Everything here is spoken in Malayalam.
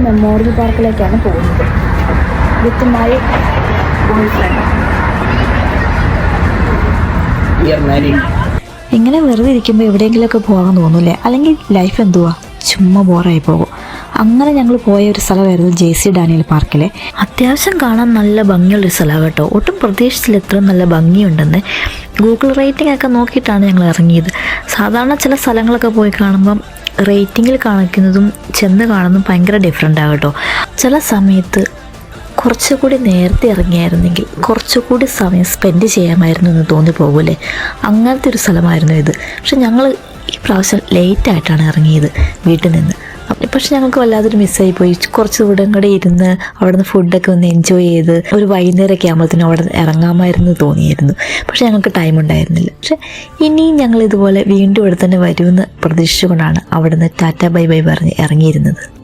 മെമ്മോറിയൽ പാർക്കിലേക്കാണ് പോകുന്നത് വിത്ത് മൈ ബോയ് ഫ്രണ്ട്. ഇങ്ങനെ വെറുതെ ഇരിക്കുമ്പോൾ എവിടെയെങ്കിലുമൊക്കെ പോകാൻ തോന്നൂലേ, അല്ലെങ്കിൽ ലൈഫ് എന്തുവാ ചുമ്മാ ബോറായി പോകും. അങ്ങനെ ഞങ്ങൾ പോയ ഒരു സ്ഥലമായിരുന്നു JC ഡാനിയൽ പാർക്കിലെ. അത്യാവശ്യം കാണാൻ നല്ല ഭംഗിയുള്ളൊരു സ്ഥലമാണ് കേട്ടോ. ഒട്ടും പ്രതീക്ഷിച്ചില്ല ഇത്ര നല്ല ഭംഗിയുണ്ടെന്ന്. ഗൂഗിൾ റേറ്റിംഗ് ഒക്കെ നോക്കിയിട്ടാണ് ഞങ്ങൾ ഇറങ്ങിയത്. സാധാരണ ചില സ്ഥലങ്ങളൊക്കെ പോയി കാണുമ്പം റേറ്റിങ്ങിൽ കാണിക്കുന്നതും ചെന്ന് കാണുന്നതും ഭയങ്കര ഡിഫറെൻ്റ് ആണ് കേട്ടോ. ചില സമയത്ത് കുറച്ചുകൂടി നേരത്തെ ഇറങ്ങിയായിരുന്നെങ്കിൽ കുറച്ചുകൂടി സമയം സ്പെൻഡ് ചെയ്യാമായിരുന്നു എന്ന് തോന്നിപ്പോകൂലേ. അങ്ങനത്തെ ഒരു സ്ഥലമായിരുന്നു ഇത്. പക്ഷെ ഞങ്ങൾ ഈ പ്രാവശ്യം ലേറ്റായിട്ടാണ് ഇറങ്ങിയത് വീട്ടിൽ നിന്ന്. പക്ഷെ ഞങ്ങൾക്ക് വല്ലാതൊരു മിസ്സായി പോയി. കുറച്ച് ദൂരം കൂടെ ഇരുന്ന് അവിടെ നിന്ന് ഫുഡൊക്കെ ഒന്ന് എൻജോയ് ചെയ്ത് ഒരു വൈകുന്നേരമൊക്കെ ആകുമ്പോഴത്തേനും അവിടെ ഇറങ്ങാമായിരുന്നു തോന്നിയായിരുന്നു. പക്ഷെ ഞങ്ങൾക്ക് ടൈം ഉണ്ടായിരുന്നില്ല. പക്ഷെ ഇനിയും ഞങ്ങൾ ഇതുപോലെ വീണ്ടും ഇവിടെ തന്നെ വരുമെന്ന് പ്രതീക്ഷിച്ചുകൊണ്ടാണ് അവിടെ നിന്ന് ടാറ്റ ബൈ ബൈ പറഞ്ഞ് ഇറങ്ങിയിരുന്നത്.